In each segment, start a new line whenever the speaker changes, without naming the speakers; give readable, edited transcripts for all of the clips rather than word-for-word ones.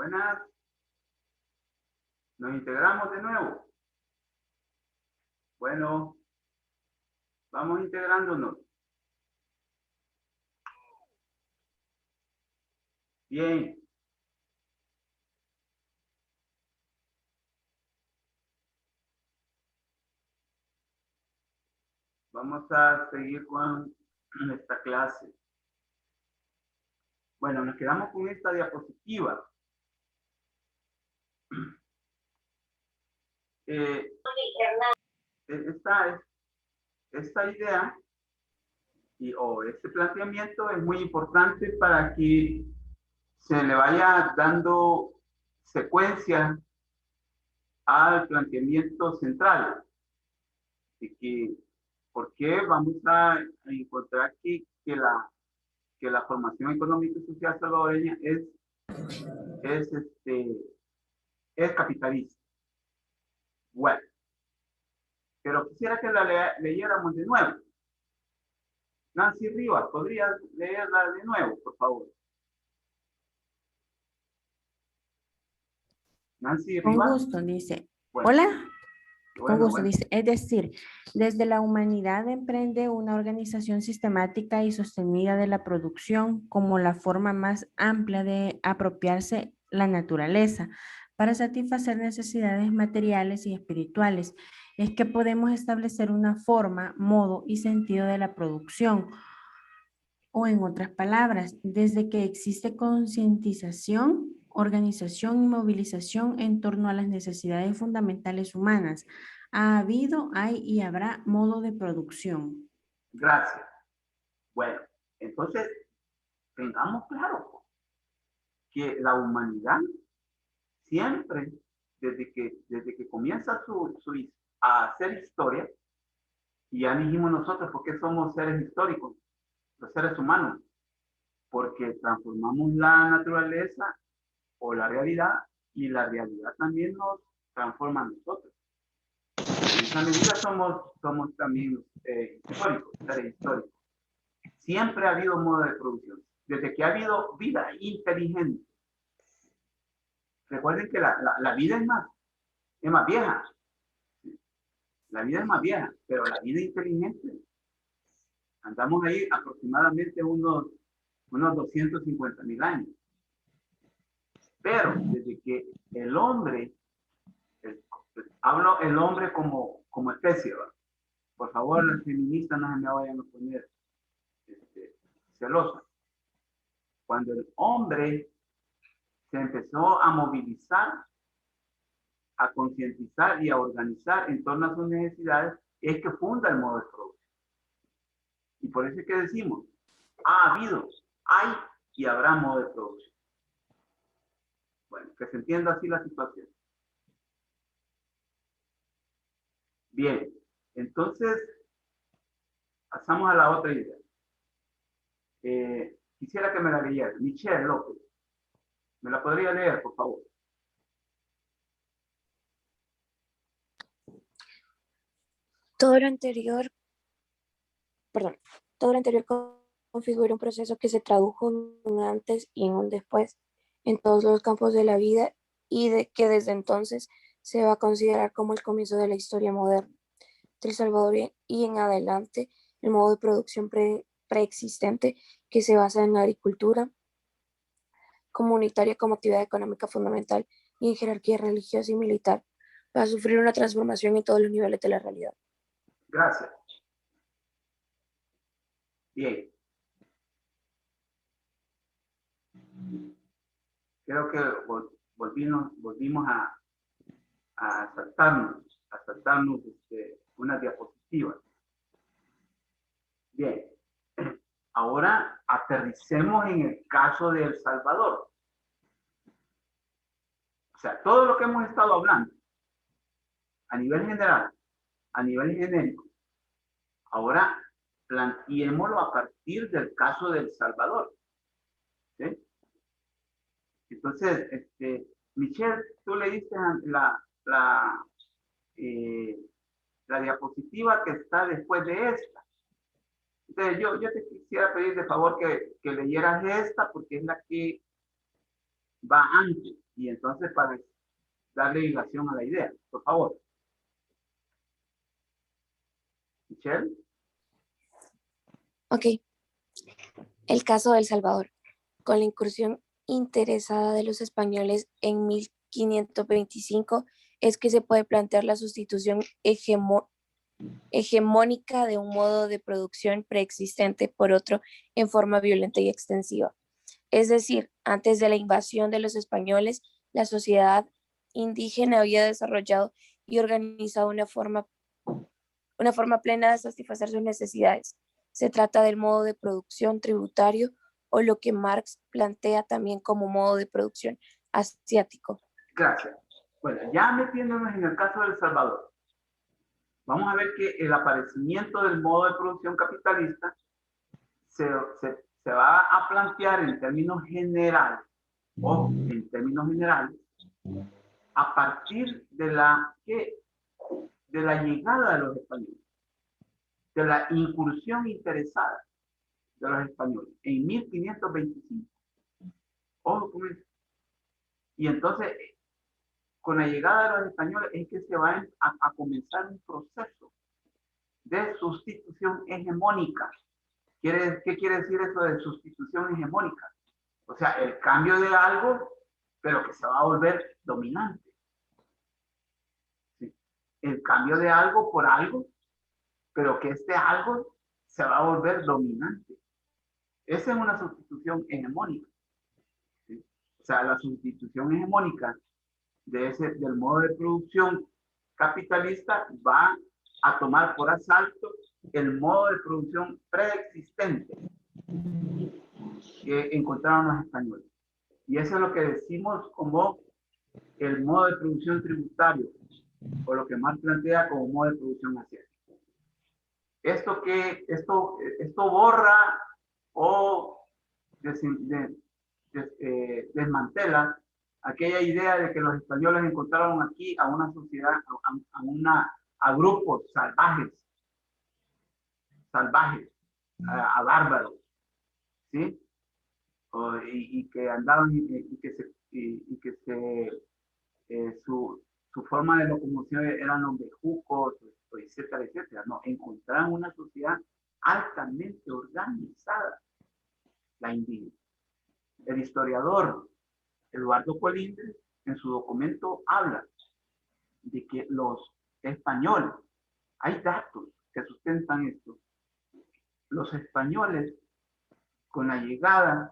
Buenas. Nos integramos de nuevo. Bueno, vamos integrándonos. Bien. Vamos a seguir con esta clase. Bueno, nos quedamos con esta diapositiva. Esta idea o este planteamiento es muy importante para que se le vaya dando secuencia al planteamiento central. De que, ¿por qué vamos a encontrar que la formación económica y social salvadoreña es capitalista? Bueno, pero quisiera que la leyéramos de nuevo. Nancy Rivas, ¿podrías leerla de nuevo, por favor? Nancy
Con
Rivas.
gusto, dice.
Bueno.
Hola. Con gusto,
Bueno.
dice. Es decir, desde la humanidad emprende una organización sistemática y sostenida de la producción como la forma más amplia de apropiarse la naturaleza para satisfacer necesidades materiales y espirituales. Es que podemos establecer una forma, modo y sentido de la producción. O en otras palabras, desde que existe concientización, organización y movilización en torno a las necesidades fundamentales humanas, ha habido, hay y habrá modo de producción.
Gracias. Bueno, entonces, tengamos claro que la humanidad siempre, desde que comienza a hacer historia, y ya dijimos nosotros por qué somos seres históricos, los seres humanos, porque transformamos la naturaleza o la realidad, y la realidad también nos transforma a nosotros. En esa medida somos también históricos, seres históricos. Siempre ha habido modo de producción, desde que ha habido vida inteligente. Recuerden que la vida es más vieja. La vida es más vieja, pero la vida inteligente, andamos ahí aproximadamente unos 250,000 años. Pero desde que el hombre, hablo el hombre como especie, ¿verdad? Por favor, las feministas no se me vayan a poner celosas. Cuando el hombre se empezó a movilizar, a concientizar y a organizar en torno a sus necesidades, es que funda el modo de producción. Y por eso es que decimos, ha habido, hay y habrá modo de producción. Bueno, que se entienda así la situación. Bien, entonces, pasamos a la otra idea. Quisiera que me la leyera. Michelle López. ¿Me la podría leer, por favor?
Todo lo anterior configura un proceso que se tradujo en un antes y en un después en todos los campos de la vida y que desde entonces se va a considerar como el comienzo de la historia moderna del Salvador y en adelante el modo de producción preexistente que se basa en la agricultura comunitaria como actividad económica fundamental y en jerarquía religiosa y militar va a sufrir una transformación en todos los niveles de la realidad.
Gracias. Bien. Creo que volvimos a saltarnos una diapositiva. Bien. Ahora aterricemos en el caso de El Salvador. O sea, todo lo que hemos estado hablando a nivel general, a nivel genérico, ahora planteémoslo a partir del caso de El Salvador. ¿Sí? Entonces, Michelle, tú le diste la diapositiva que está después de esta. Entonces, yo te quisiera pedir de favor que leyeras esta porque es la que va antes. Y entonces para darle ilación a la idea, por favor. Michelle.
Ok, el caso de El Salvador. Con la incursión interesada de los españoles en 1525 es que se puede plantear la sustitución hegemónica de un modo de producción preexistente por otro en forma violenta y extensiva. Es decir, antes de la invasión de los españoles, la sociedad indígena había desarrollado y organizado una forma plena de satisfacer sus necesidades. Se trata del modo de producción tributario o lo que Marx plantea también como modo de producción asiático.
Gracias. Bueno, ya metiéndonos en el caso de El Salvador, vamos a ver que el aparecimiento del modo de producción capitalista se va a plantear en términos generales, o en términos generales, a partir de la llegada de los españoles, de la incursión interesada de los españoles en 1525. Ojo con eso. Y entonces, con la llegada de los españoles es que se va a comenzar un proceso de sustitución hegemónica. ¿Qué quiere decir eso de sustitución hegemónica? O sea, el cambio de algo, pero que se va a volver dominante. ¿Sí? El cambio de algo por algo, pero que este algo se va a volver dominante. Esa es una sustitución hegemónica. ¿Sí? O sea, la sustitución hegemónica del modo de producción capitalista va a tomar por asalto el modo de producción preexistente que encontraron los españoles. Y eso es lo que decimos como el modo de producción tributario, o lo que más plantea como modo de producción asiático. Esto borra o desmantela aquella idea de que los españoles encontraron aquí a una sociedad, a grupos salvajes, a bárbaros, ¿sí? Y que andaban su forma de locomoción eran los bejucos, etcétera, etcétera. No, encontraron una sociedad altamente organizada, la indígena. El historiador Eduardo Colindres, en su documento, habla de que los españoles, hay datos que sustentan esto, los españoles, con la llegada,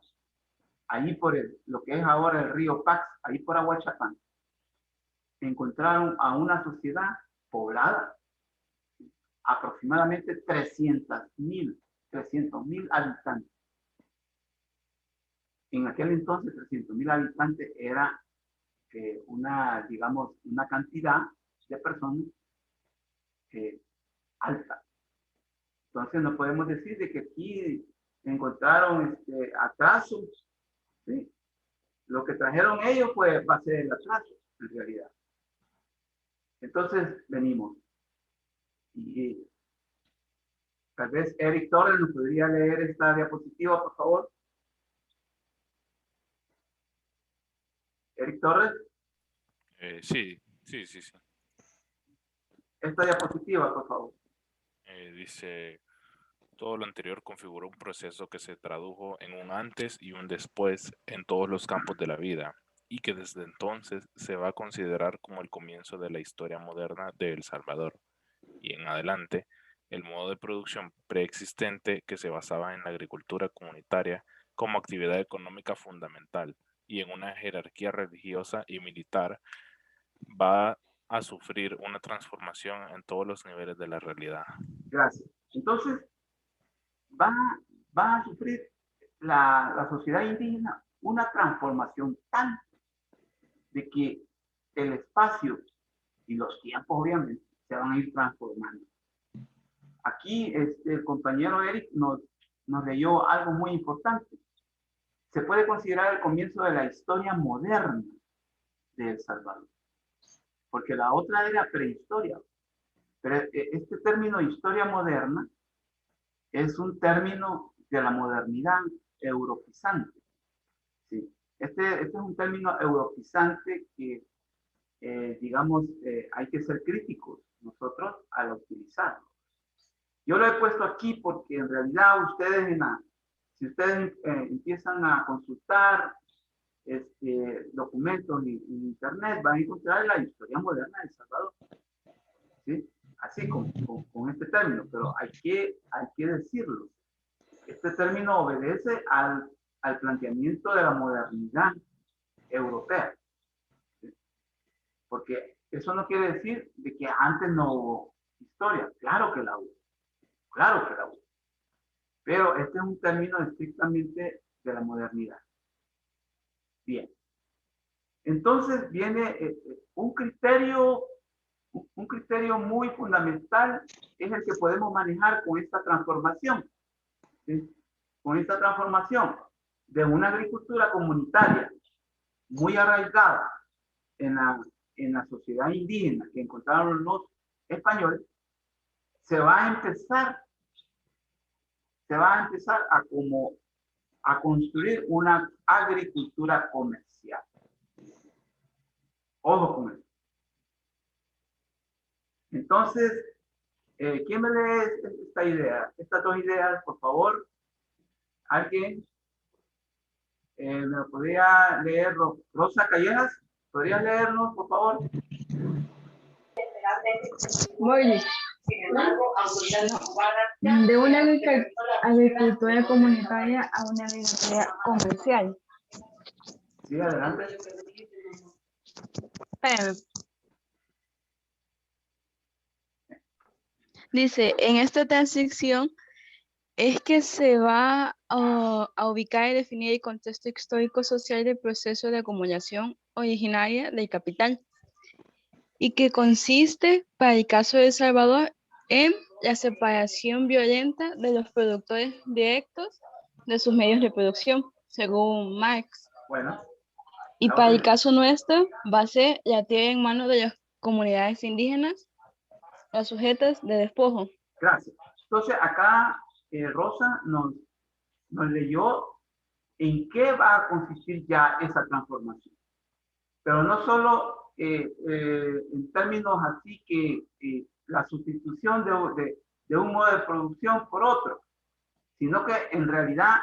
ahí por lo que es ahora el río Pax, ahí por Aguachapán, encontraron a una sociedad poblada, aproximadamente 300,000 habitantes. En aquel entonces, 300,000 habitantes era digamos, una cantidad de personas alta. Entonces no podemos decir de que aquí encontraron atrasos, ¿sí? Lo que trajeron ellos va a ser el atraso, en realidad. Entonces venimos. Y tal vez Eric Torres nos podría leer esta diapositiva, por favor. Eric Torres.
Sí.
Esta diapositiva, por favor.
Dice, todo lo anterior configuró un proceso que se tradujo en un antes y un después en todos los campos de la vida, y que desde entonces se va a considerar como el comienzo de la historia moderna de El Salvador, y en adelante, el modo de producción preexistente que se basaba en la agricultura comunitaria como actividad económica fundamental y en una jerarquía religiosa y militar, va a sufrir una transformación en todos los niveles de la realidad.
Gracias. Entonces, va a sufrir la sociedad indígena una transformación tal de que el espacio y los tiempos, obviamente, se van a ir transformando. Aquí el compañero Eric nos leyó algo muy importante. Se puede considerar el comienzo de la historia moderna de El Salvador, porque la otra era prehistoria. Pero este término historia moderna es un término de la modernidad europeizante, ¿sí? Este es un término europeizante que, digamos, hay que ser críticos nosotros al utilizarlo. Yo lo he puesto aquí porque en realidad ustedes, si ustedes empiezan a consultar documentos en internet, van a encontrar la historia moderna de El Salvador. ¿Sí? Así con este término, pero hay que decirlo. Este término obedece al planteamiento de la modernidad europea. ¿Sí? Porque eso no quiere decir de que antes no hubo historia. Claro que la hubo. Claro que la hubo. Pero este es un término estrictamente de la modernidad. Bien. Entonces viene un criterio muy fundamental, es el que podemos manejar con esta transformación. ¿Sí? Con esta transformación de una agricultura comunitaria muy arraigada en la sociedad indígena que encontraron los españoles, se va a empezar a construir una agricultura comercial. Ojo con eso. Entonces, ¿quién me lee esta idea? Estas dos ideas, por favor. ¿Alguien? ¿Me lo podría leer? Rosa Callejas, ¿podrías leernos, por favor?
Voy. De una agricultura comunitaria a una agricultura comercial.
Sí, adelante.
Dice, en esta transición es que se va a ubicar y definir el contexto histórico-social del proceso de acumulación originaria del capital y que consiste, para el caso de El Salvador, en la separación violenta de los productores directos de sus medios de producción, según Marx.
Bueno.
Y para el caso nuestro, va a ser la tierra en manos de las comunidades indígenas, las sujetas de despojo.
Gracias. Entonces, acá Rosa nos leyó en qué va a consistir ya esa transformación. Pero no solo en términos así que la sustitución de un modo de producción por otro, sino que en realidad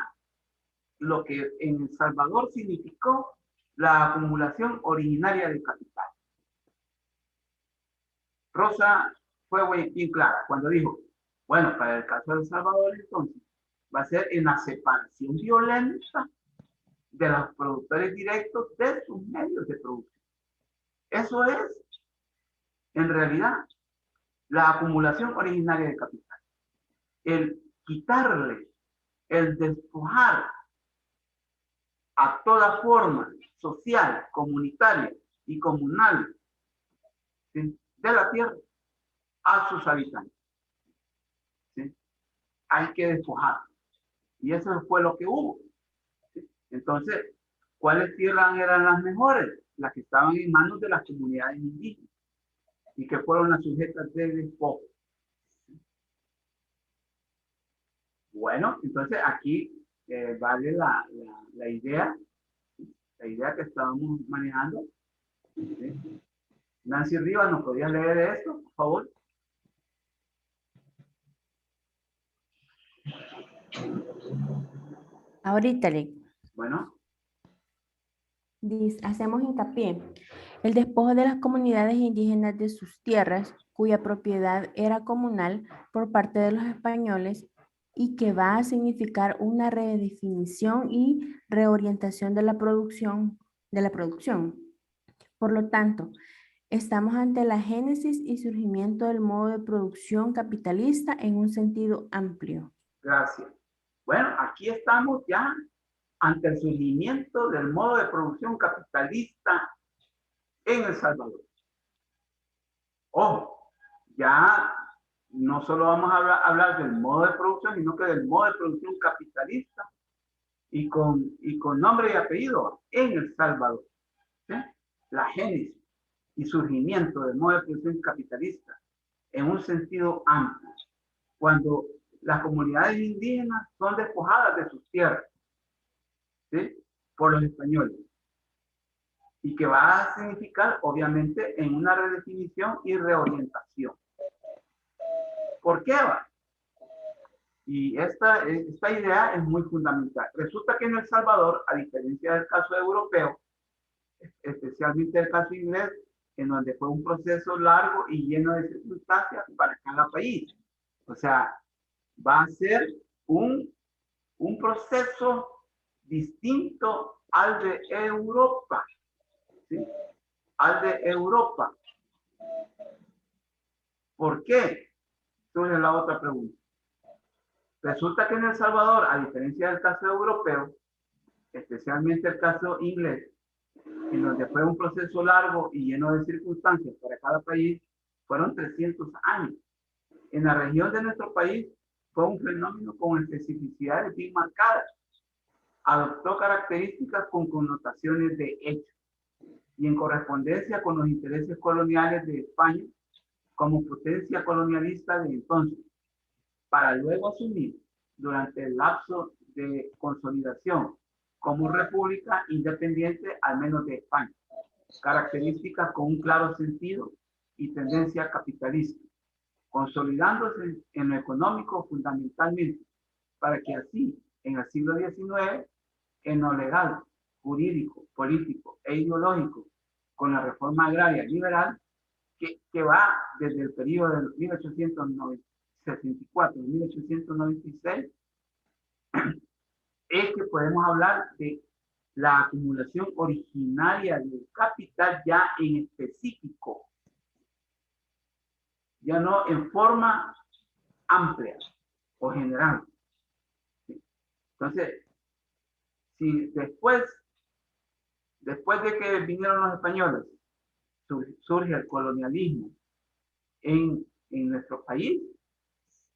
lo que en El Salvador significó la acumulación originaria de capital. Rosa fue bien clara cuando dijo, bueno, para el caso de El Salvador entonces va a ser en la separación violenta de los productores directos de sus medios de producción. Eso es, en realidad, la acumulación originaria de capital. El quitarle, el despojar a toda forma social, comunitaria y comunal, ¿sí?, de la tierra a sus habitantes. ¿Sí? Hay que despojar. Y eso fue lo que hubo. ¿Sí? Entonces, ¿cuáles tierras eran las mejores? Las que estaban en manos de las comunidades indígenas y que fueron las sujetas de despojo. Bueno, entonces aquí vale la idea que estábamos manejando. ¿Sí? Nancy Rivas, ¿nos podías leer esto, por favor?
Ahorita le.
Bueno.
Hacemos hincapié. El despojo de las comunidades indígenas de sus tierras, cuya propiedad era comunal por parte de los españoles y que va a significar una redefinición y reorientación de la producción. Por lo tanto, estamos ante la génesis y surgimiento del modo de producción capitalista en un sentido amplio.
Gracias. Bueno, aquí estamos ya ante el surgimiento del modo de producción capitalista en El Salvador. Ojo, ya no solo vamos a hablar del modo de producción, sino que del modo de producción capitalista y con nombre y apellido en El Salvador. ¿Sí? La génesis y surgimiento del modo de producción capitalista en un sentido amplio, cuando las comunidades indígenas son despojadas de sus tierras, ¿sí?, por los españoles. y que va a significar, obviamente, en una redefinición y reorientación. ¿Por qué va? Y esta idea es muy fundamental. Resulta que en El Salvador, a diferencia del caso europeo, especialmente el caso inglés, en donde fue un proceso largo y lleno de circunstancias para cada país. O sea, va a ser un proceso distinto al de Europa. ¿Sí? Al de Europa. ¿Por qué? Esa es la otra pregunta. Resulta que en El Salvador, a diferencia del caso europeo, especialmente el caso inglés, en donde fue un proceso largo y lleno de circunstancias para cada país, fueron 300 años. En la región de nuestro país fue un fenómeno con especificidades bien marcadas. Adoptó características con connotaciones de hecho y en correspondencia con los intereses coloniales de España como potencia colonialista de entonces, para luego asumir durante el lapso de consolidación como república independiente, al menos de España, características con un claro sentido y tendencia capitalista, consolidándose en lo económico fundamentalmente, para que así, en el siglo XIX, en lo legal, jurídico, político e ideológico, con la reforma agraria liberal, que va desde el periodo de 1874 a 1896, es que podemos hablar de la acumulación originaria del capital ya en específico, ya no en forma amplia o general. Entonces, si después de que vinieron los españoles, surge el colonialismo en nuestro país,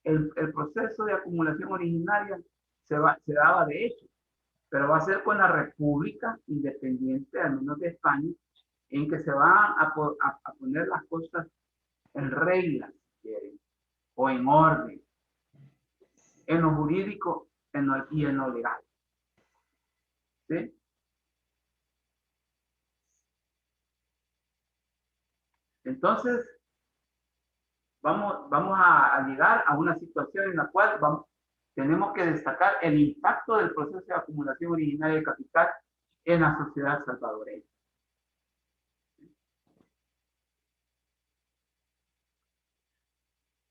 el proceso de acumulación originaria se daba de hecho, pero va a ser con la República Independiente, al menos de España, en que se van a poner las cosas en reglas, o en orden, en lo jurídico y en lo legal. ¿Sí? Entonces, vamos a llegar a una situación en la cual tenemos que destacar el impacto del proceso de acumulación originaria de capital en la sociedad salvadoreña.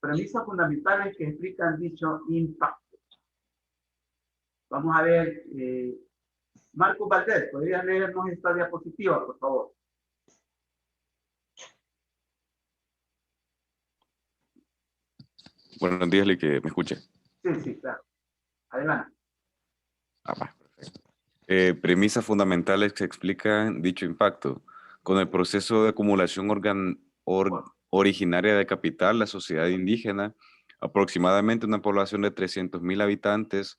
Premisas fundamentales que explican dicho impacto. Vamos a ver, Marcos Valdés, ¿podrías leernos esta diapositiva, por favor?
Buenos días, que me escuche.
Sí, claro. Adelante.
Perfecto. Premisas fundamentales que explican dicho impacto. Con el proceso de acumulación originaria de capital, la sociedad indígena, aproximadamente una población de 300,000 habitantes,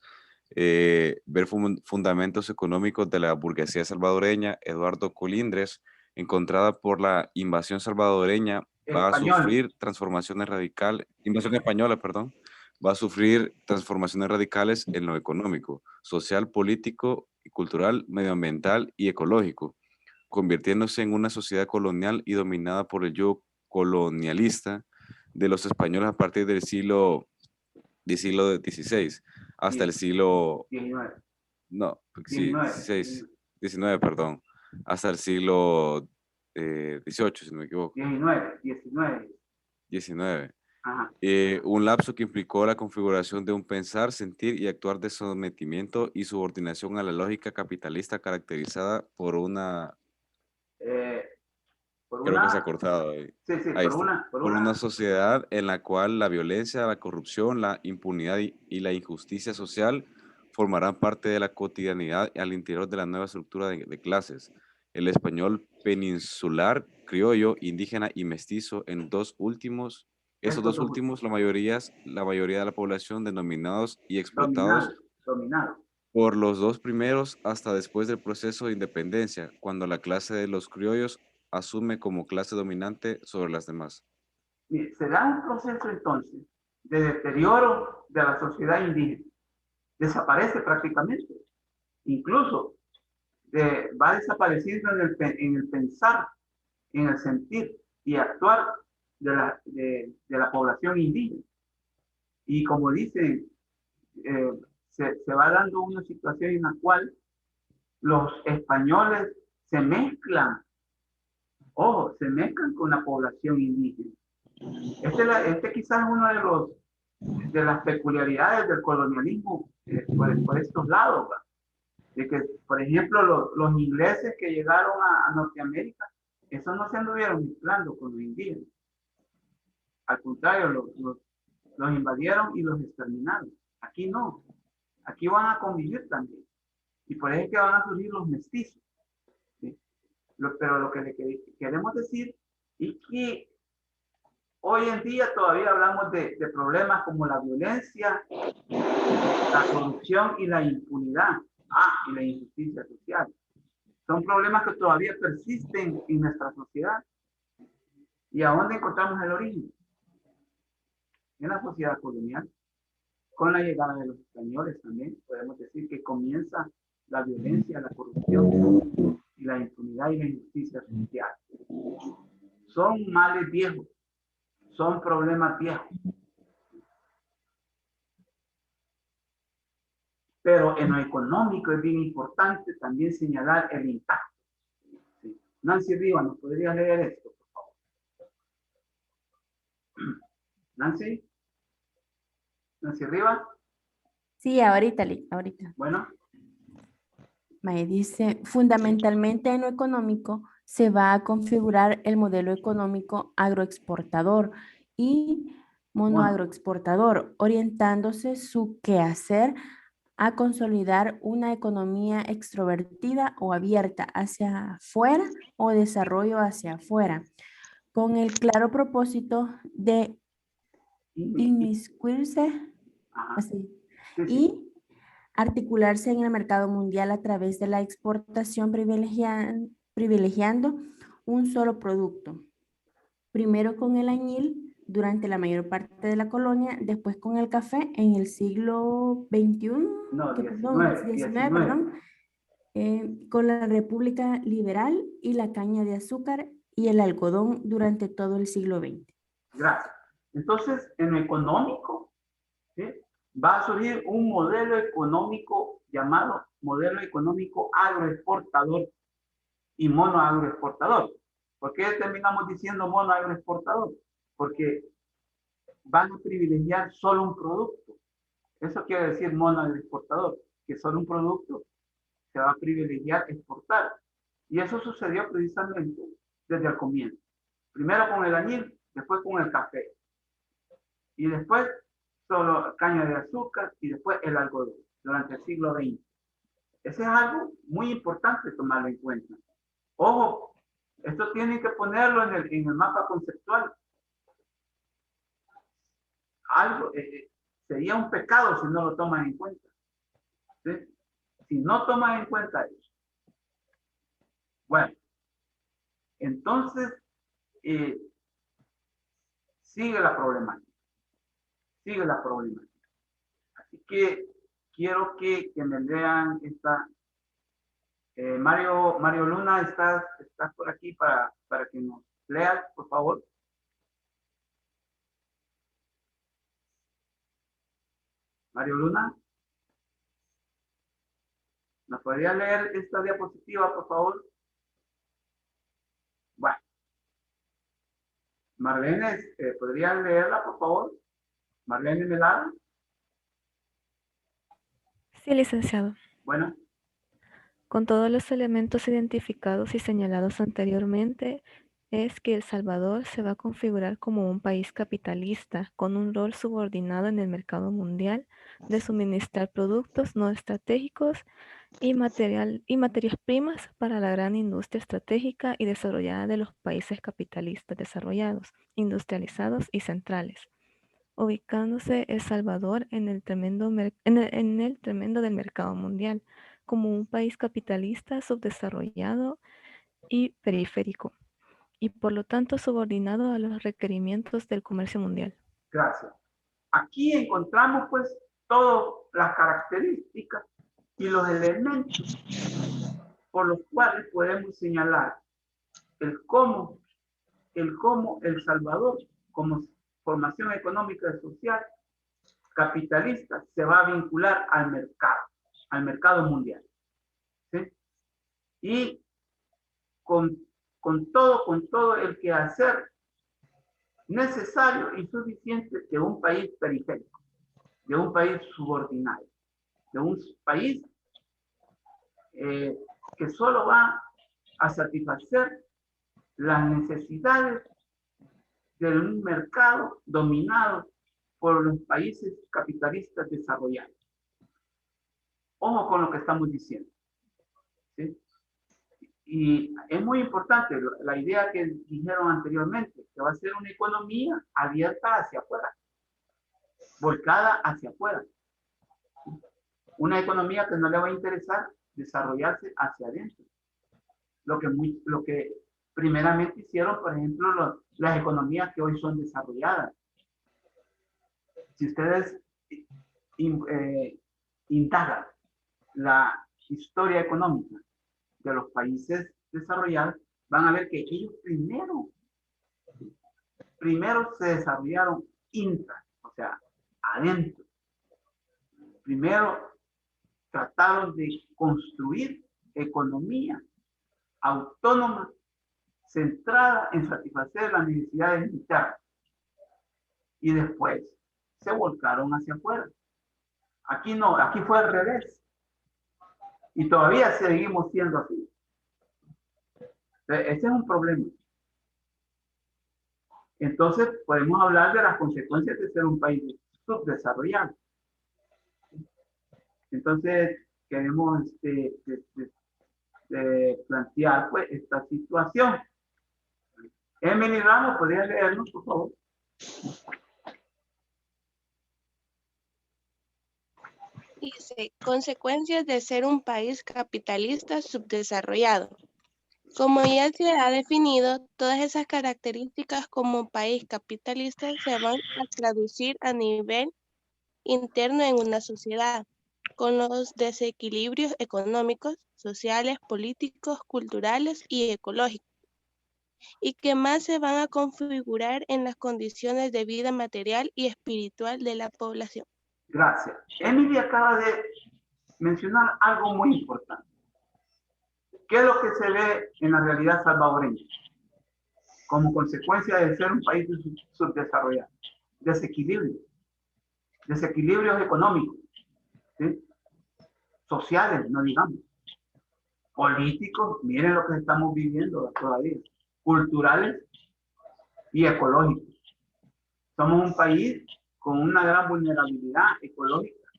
ver fundamentos económicos de la burguesía salvadoreña, Eduardo Colindres, encontrada por la invasión salvadoreña, va a sufrir transformaciones radicales, invasión española, perdón, va a sufrir transformaciones radicales en lo económico, social, político, cultural, medioambiental y ecológico, convirtiéndose en una sociedad colonial y dominada por el yugo colonialista de los españoles a partir del siglo XVI hasta el siglo XIX, perdón, hasta el siglo XVIII, si no me equivoco. 19.
Ajá.
Un lapso que implicó la configuración de un pensar, sentir y actuar de sometimiento y subordinación a la lógica capitalista caracterizada por una... Creo que se ha cortado ahí.
Sí,
Ahí está. Por una sociedad en la cual la violencia, la corrupción, la impunidad y la injusticia social formarán parte de la cotidianidad al interior de la nueva estructura de clases. El español peninsular, criollo, indígena y mestizo, esos dos últimos, la mayoría de la población denominados y explotados
dominados
por los dos primeros hasta después del proceso de independencia, cuando la clase de los criollos asume como clase dominante sobre las demás.
Se da un proceso entonces de deterioro de la sociedad indígena. Desaparece prácticamente. Incluso va desapareciendo en el pensar, en el sentir y actuar de la población indígena. Y como dicen, se va dando una situación en la cual los españoles se mezclan, ojo, se mezclan con la población indígena. Este quizás es uno de las peculiaridades del colonialismo por estos lados, ¿verdad? De que, por ejemplo, los ingleses que llegaron a Norteamérica, esos no se anduvieron mezclando con los indígenas. Al contrario, los invadieron y los exterminaron. Aquí no. Aquí van a convivir también. Y por eso es que van a surgir los mestizos. ¿Sí? Pero lo que le queremos decir es que hoy en día todavía hablamos de problemas como la violencia, la corrupción y la impunidad. Y la injusticia social. Son problemas que todavía persisten en nuestra sociedad. ¿Y a dónde encontramos el origen? En la sociedad colonial. Con la llegada de los españoles también podemos decir que comienza la violencia, la corrupción y la impunidad y la injusticia social. Son males viejos, son problemas viejos. Pero en lo económico es bien importante también señalar el impacto. ¿Sí? Nancy Rivas, ¿nos podría leer esto, por favor? Nancy. Nancy Rivas.
Sí, ahorita.
Bueno.
Mae dice, fundamentalmente en lo económico se va a configurar el modelo económico agroexportador y monoagroexportador, orientándose su quehacer a consolidar una economía extrovertida o abierta hacia afuera o desarrollo hacia afuera, con el claro propósito de inmiscuirse así, y articularse en el mercado mundial a través de la exportación privilegiando un solo producto. Primero con el añil durante la mayor parte de la colonia, después con el café en el siglo XXI, con la República Liberal y la caña de azúcar y el algodón durante todo el siglo XX.
Gracias. Entonces, en lo económico, ¿sí?, va a surgir un modelo económico llamado modelo económico agroexportador y monoagroexportador. ¿Por qué terminamos diciendo monoagroexportador? Porque van a privilegiar solo un producto. Eso quiere decir monoagroexportador, que solo un producto se va a privilegiar exportar. Y eso sucedió precisamente desde el comienzo. Primero con el añil, después con el café. Y después solo caña de azúcar y después el algodón durante el siglo XX. Ese es algo muy importante tomarlo en cuenta. Ojo, esto tienen que ponerlo en el mapa conceptual. Algo sería un pecado si no lo toman en cuenta. ¿Sí? Si no toman en cuenta eso. Bueno, entonces sigue la problemática. Así que quiero que me lean esta. Mario Luna, ¿estás por aquí para que nos leas, por favor? Mario Luna, ¿nos podría leer esta diapositiva, por favor? Bueno. Marlene, ¿podría leerla, por favor? Marlene Melado.
Sí, licenciado.
Bueno.
Con todos los elementos identificados y señalados anteriormente, es que El Salvador se va a configurar como un país capitalista con un rol subordinado en el mercado mundial de suministrar productos no estratégicos y materias primas para la gran industria estratégica y desarrollada de los países capitalistas desarrollados, industrializados y centrales, ubicándose El Salvador en el tremendo del mercado mundial como un país capitalista subdesarrollado y periférico, y por lo tanto subordinado a los requerimientos del comercio mundial.
Gracias. Aquí encontramos pues todas las características y los elementos por los cuales podemos señalar el cómo El Salvador, como formación económica y social capitalista, se va a vincular al mercado mundial. ¿Sí? Y con todo el quehacer necesario y suficiente de un país periférico, de un país subordinado, de un país que solo va a satisfacer las necesidades de un mercado dominado por los países capitalistas desarrollados. Ojo con lo que estamos diciendo. ¿Sí? Y es muy importante la idea que dijeron anteriormente, que va a ser una economía abierta hacia afuera, volcada hacia afuera. Una economía que no le va a interesar desarrollarse hacia adentro. Lo que primeramente hicieron, por ejemplo, las economías que hoy son desarrolladas. Si ustedes indagan la historia económica de los países desarrollados, van a ver que ellos primero se desarrollaron o sea, adentro. Primero trataron de construir economía autónoma centrada en satisfacer las necesidades internas. Y después se volcaron hacia afuera. Aquí no, aquí fue al revés. Y todavía seguimos siendo así. Ese es un problema. Entonces podemos hablar de las consecuencias de ser un país subdesarrollado. Entonces queremos plantear pues esta situación. Emily Ramos, ¿podrías leernos, por favor?
Dice, consecuencias de ser un país capitalista subdesarrollado. Como ya se ha definido, todas esas características como país capitalista se van a traducir a nivel interno en una sociedad, con los desequilibrios económicos, sociales, políticos, culturales y ecológicos, y que más se van a configurar en las condiciones de vida material y espiritual de la población.
Gracias. Emily acaba de mencionar algo muy importante. ¿Qué es lo que se ve en la realidad salvadoreña como consecuencia de ser un país subdesarrollado? Desequilibrios económicos, ¿sí? Sociales, no digamos, políticos, miren lo que estamos viviendo todavía, culturales y ecológicos. Somos un país con una gran vulnerabilidad ecológica,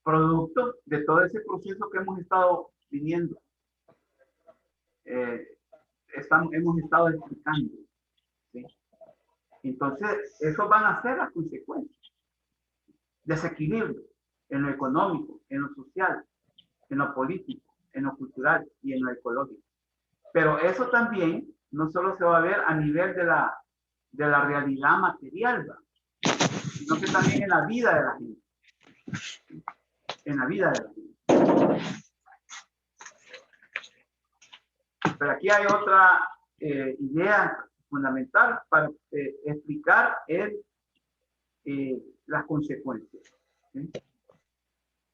producto de todo ese proceso que hemos estado viviendo. Hemos estado explicando. ¿Sí? Entonces, eso van a ser las consecuencias. Desequilibrio en lo económico, en lo social, en lo político, en lo cultural y en lo ecológico. Pero eso también no solo se va a ver a nivel de la realidad material, ¿va? Sino que también en la vida de la gente. En la vida de la gente. Pero aquí hay otra idea fundamental para explicar las consecuencias. ¿Sí?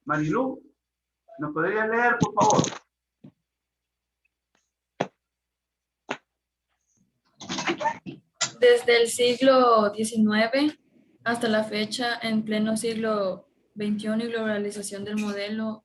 Marilu, ¿nos podrías leer, por favor?
Desde el siglo XIX hasta la fecha, en pleno siglo XXI y globalización del modelo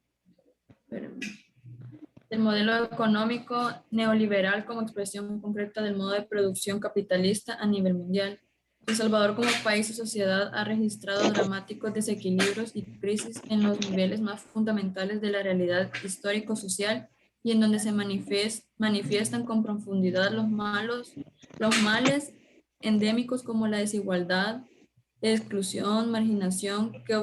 económico neoliberal como expresión concreta del modo de producción capitalista a nivel mundial. El Salvador como país y sociedad ha registrado dramáticos desequilibrios y crisis en los niveles más fundamentales de la realidad histórico-social y en donde se manifiestan con profundidad los males endémicos como la desigualdad, exclusión, marginación que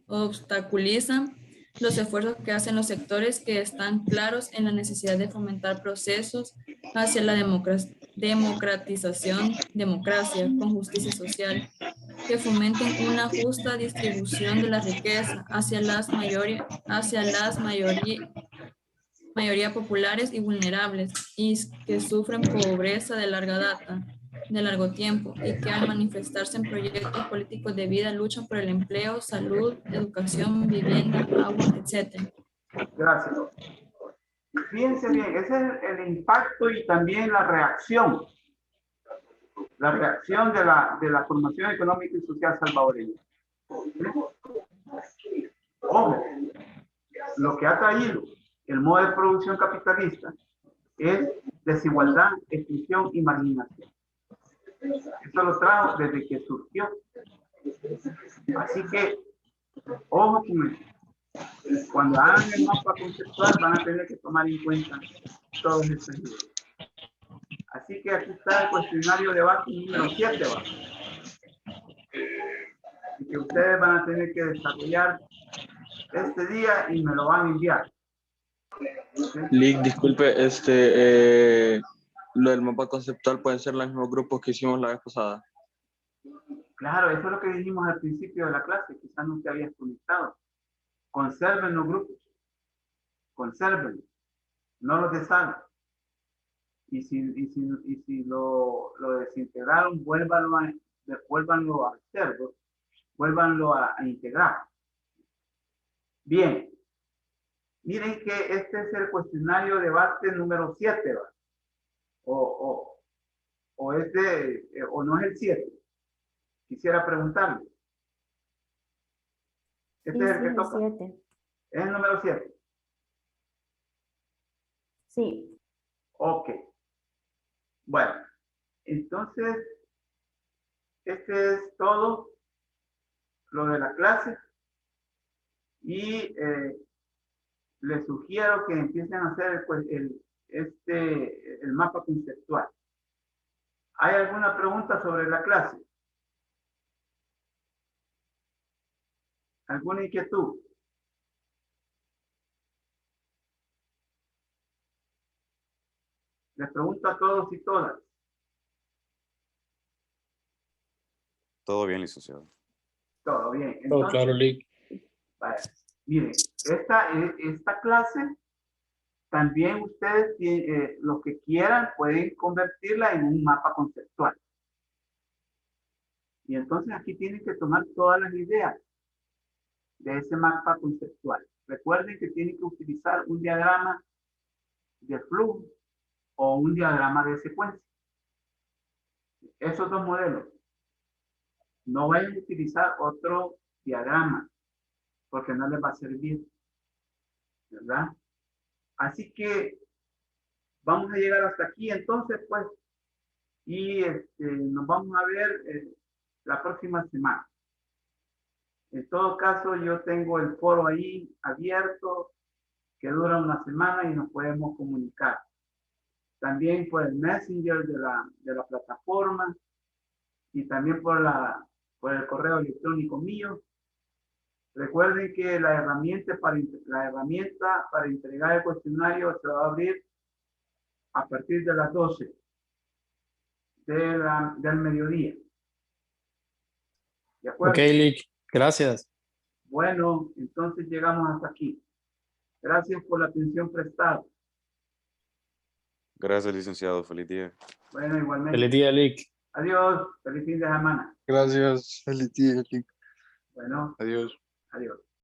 obstaculizan los esfuerzos que hacen los sectores que están claros en la necesidad de fomentar procesos hacia la democracia con justicia social. que fomenten una justa distribución de la riqueza hacia las mayoría populares y vulnerables y que sufren pobreza de larga data, de largo tiempo, y que al manifestarse en proyectos políticos de vida luchan por el empleo, salud, educación, vivienda, agua, etc.
Gracias. Fíjense bien, ese es el impacto y también la reacción de la formación económica y social salvadoreña. Ojo, lo que ha traído el modo de producción capitalista es desigualdad, exclusión y marginación. Eso lo trajo desde que surgió. Así que, ojo con eso. Cuando hagan el mapa conceptual van a tener que tomar en cuenta todos estos libros. Así que aquí está el cuestionario de base número 7. Y que ustedes van a tener que desarrollar este día y me lo van a enviar.
Lick, disculpe, lo del mapa conceptual pueden ser los mismos grupos que hicimos la vez pasada.
Claro, eso es lo que dijimos al principio de la clase, quizás no te habías conectado. Conserven los grupos, conserven, no los deshagan. Y si lo desintegraron, vuélvanlo a hacer, vuélvanlo a integrar. Bien. Miren que este es el cuestionario de debate número 7, ¿va? O no es el 7. Quisiera preguntarle. Este es el que toca.
7.
¿Es el número 7?
Sí.
Ok. Bueno, entonces, este es todo lo de la clase. Y les sugiero que empiecen a hacer el mapa conceptual. ¿Hay alguna pregunta sobre la clase? ¿Alguna inquietud? Les pregunto a todos y todas.
Todo bien, licenciado.
Todo bien. Entonces,
Todo claro, Lick.
Vale. Miren, esta clase también ustedes, los que quieran, pueden convertirla en un mapa conceptual. Y entonces aquí tienen que tomar todas las ideas de ese mapa conceptual. Recuerden que tienen que utilizar un diagrama de flujo o un diagrama de secuencia. Esos dos modelos. No vayan a utilizar otro diagrama porque no les va a servir, ¿verdad? Así que vamos a llegar hasta aquí entonces, pues, y nos vamos a ver la próxima semana. En todo caso, yo tengo el foro ahí abierto que dura una semana y nos podemos comunicar. También por el Messenger de la plataforma y también por el correo electrónico mío. Recuerden que la herramienta para entregar el cuestionario se va a abrir a partir de las 12 del mediodía. ¿De acuerdo?
Ok, Lick. Gracias.
Bueno, entonces llegamos hasta aquí. Gracias por la atención prestada.
Gracias, licenciado. Feliz día.
Bueno, igualmente.
Feliz día, Lick.
Adiós. Feliz fin de semana.
Gracias. Feliz día, Lick.
Bueno.
Adiós.
Adiós.